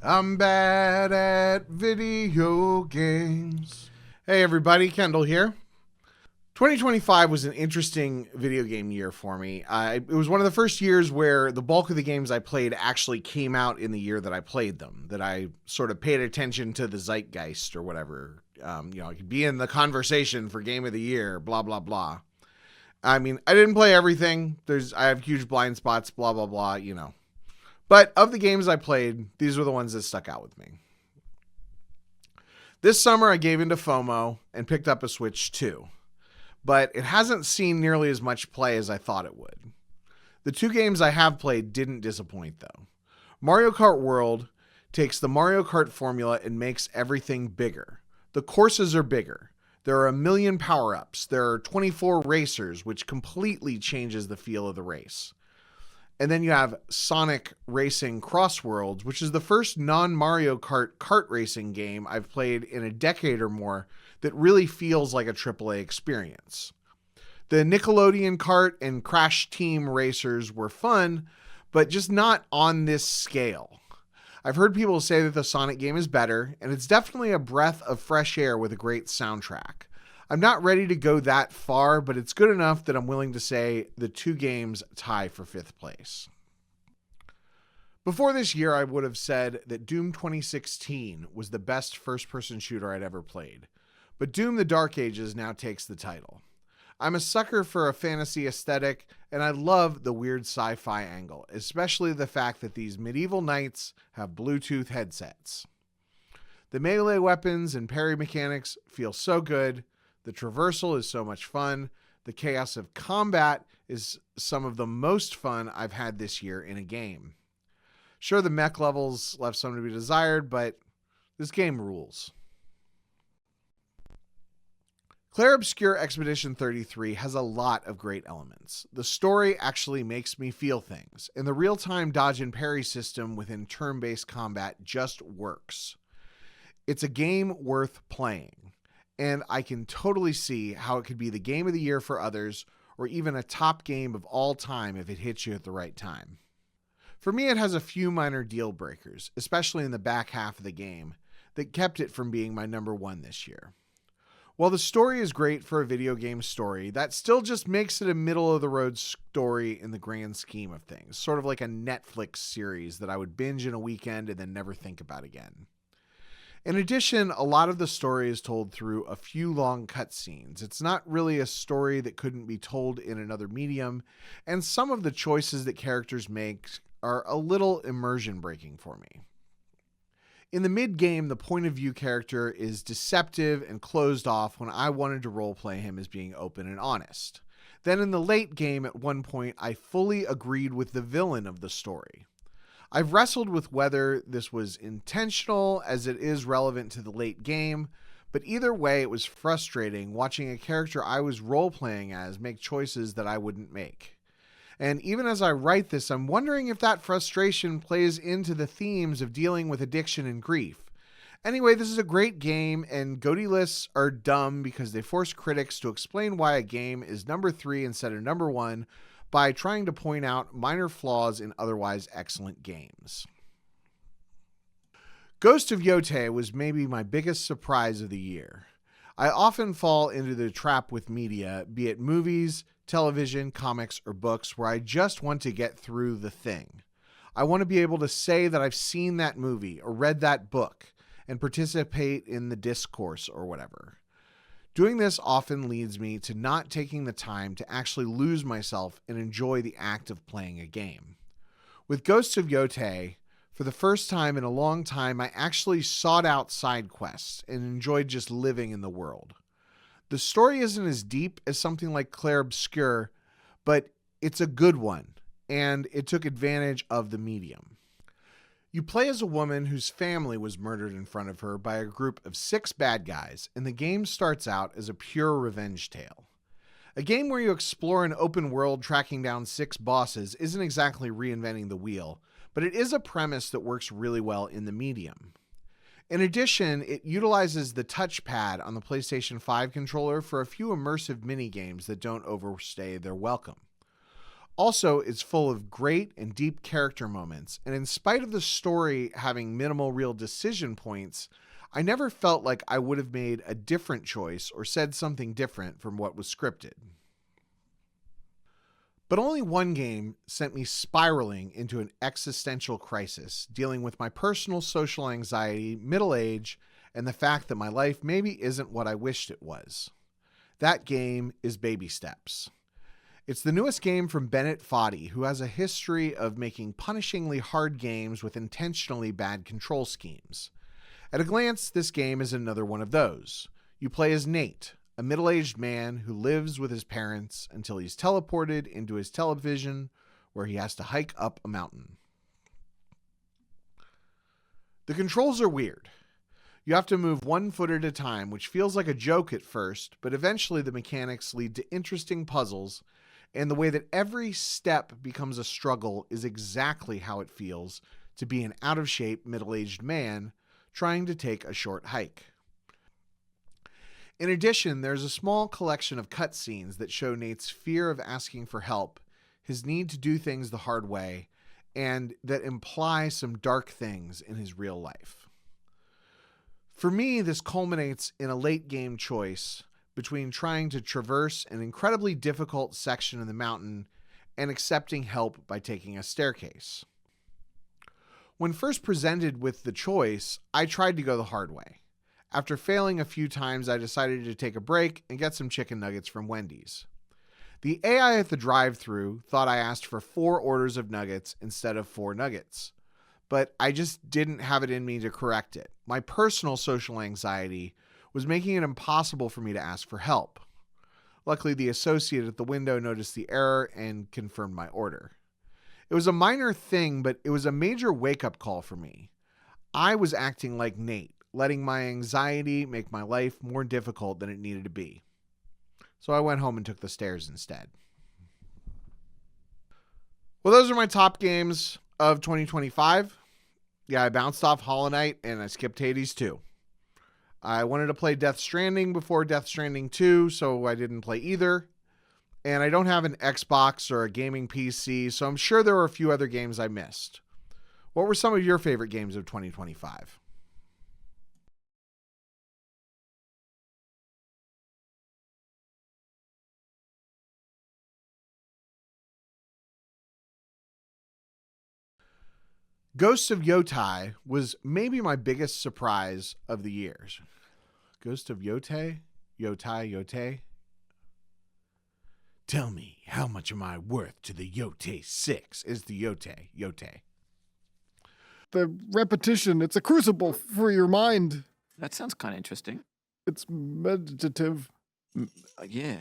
I'm bad at video games. Hey everybody, Kendall here. 2025 was an interesting video game year for me. It was one of the first years where the bulk of the games I played actually came out in the year that I played them, that I sort of paid attention to the zeitgeist or whatever. I could be in the conversation for game of the year, blah, blah, blah. I mean, I didn't play everything. I have huge blind spots, blah, blah, blah, But of the games I played, these were the ones that stuck out with me. This summer, I gave into FOMO and picked up a Switch 2. But it hasn't seen nearly as much play as I thought it would. The two games I have played didn't disappoint, though. Mario Kart World takes the Mario Kart formula and makes everything bigger. The courses are bigger. There are 1 million power-ups. There are 24 racers, which completely changes the feel of the race. And then you have Sonic Racing Cross Worlds, which is the first non-Mario Kart kart racing game I've played in a decade or more that really feels like a AAA experience. The Nickelodeon kart and Crash Team racers were fun, but just not on this scale. I've heard people say that the Sonic game is better, and it's definitely a breath of fresh air with a great soundtrack. I'm not ready to go that far, but it's good enough that I'm willing to say the two games tie for 5th place. Before this year, I would have said that Doom 2016 was the best first-person shooter I'd ever played. But Doom the Dark Ages now takes the title. I'm a sucker for a fantasy aesthetic, and I love the weird sci-fi angle, especially the fact that these medieval knights have Bluetooth headsets. The melee weapons and parry mechanics feel so good. The traversal is so much fun. The chaos of combat is some of the most fun I've had this year in a game. Sure, the mech levels left some to be desired, but this game rules. Clair Obscur Expedition 33 has a lot of great elements. The story actually makes me feel things, and the real-time dodge and parry system within turn-based combat just works. It's a game worth playing, and I can totally see how it could be the game of the year for others, or even a top game of all time if it hits you at the right time. For me, it has a few minor deal breakers, especially in the back half of the game, that kept it from being my number one this year. While the story is great for a video game story, that still just makes it a middle-of-the-road story in the grand scheme of things, sort of like a Netflix series that I would binge in a weekend and then never think about again. In addition, a lot of the story is told through a few long cutscenes. It's not really a story that couldn't be told in another medium, and some of the choices that characters make are a little immersion-breaking for me. In the mid-game, the point-of-view character is deceptive and closed off when I wanted to roleplay him as being open and honest. Then in the late game, at one point, I fully agreed with the villain of the story. I've wrestled with whether this was intentional as it is relevant to the late game, but either way, it was frustrating watching a character I was role-playing as make choices that I wouldn't make. And even as I write this, I'm wondering if that frustration plays into the themes of dealing with addiction and grief. Anyway, this is a great game, and GOTY lists are dumb because they force critics to explain why a game is number 3 instead of number 1 by trying to point out minor flaws in otherwise excellent games. Ghost of Yotei was maybe my biggest surprise of the year. I often fall into the trap with media, be it movies, television, comics, or books, where I just want to get through the thing. I want to be able to say that I've seen that movie or read that book and participate in the discourse or whatever. Doing this often leads me to not taking the time to actually lose myself and enjoy the act of playing a game. With Ghosts of Yotei, for the first time in a long time, I actually sought out side quests and enjoyed just living in the world. The story isn't as deep as something like Clair Obscur, but it's a good one, and it took advantage of the medium. You play as a woman whose family was murdered in front of her by a group of 6 bad guys, and the game starts out as a pure revenge tale. A game where you explore an open world tracking down 6 bosses isn't exactly reinventing the wheel, but it is a premise that works really well in the medium. In addition, it utilizes the touchpad on the PlayStation 5 controller for a few immersive mini-games that don't overstay their welcome. Also, it's full of great and deep character moments, and in spite of the story having minimal real decision points, I never felt like I would have made a different choice or said something different from what was scripted. But only one game sent me spiraling into an existential crisis, dealing with my personal social anxiety, middle age, and the fact that my life maybe isn't what I wished it was. That game is Baby Steps. It's the newest game from Bennett Foddy, who has a history of making punishingly hard games with intentionally bad control schemes. At a glance, this game is another one of those. You play as Nate, a middle-aged man who lives with his parents until he's teleported into his television, where he has to hike up a mountain. The controls are weird. You have to move one foot at a time, which feels like a joke at first, but eventually the mechanics lead to interesting puzzles, and the way that every step becomes a struggle is exactly how it feels to be an out-of-shape middle-aged man trying to take a short hike. In addition, there's a small collection of cutscenes that show Nate's fear of asking for help, his need to do things the hard way, and that imply some dark things in his real life. For me, this culminates in a late game choice between trying to traverse an incredibly difficult section of the mountain and accepting help by taking a staircase. When first presented with the choice, I tried to go the hard way. After failing a few times, I decided to take a break and get some chicken nuggets from Wendy's. The AI at the drive-thru thought I asked for 4 orders of nuggets instead of 4 nuggets, but I just didn't have it in me to correct it. My personal social anxiety was making it impossible for me to ask for help. Luckily, the associate at the window noticed the error and confirmed my order. It was a minor thing, but it was a major wake-up call for me. I was acting like Nate, letting my anxiety make my life more difficult than it needed to be. So I went home and took the stairs instead. Well, those are my top games of 2025. Yeah, I bounced off Hollow Knight and I skipped Hades 2. I wanted to play Death Stranding before Death Stranding 2, so I didn't play either. And I don't have an Xbox or a gaming PC, so I'm sure there were a few other games I missed. What were some of your favorite games of 2025? Ghost of Yotai was maybe my biggest surprise of the years. Ghost of Yotai? Yotai? Tell me, how much am I worth to the Yotai 6? Is the Yotai. The repetition, it's a crucible for your mind. That sounds kind of interesting. It's meditative. Yeah.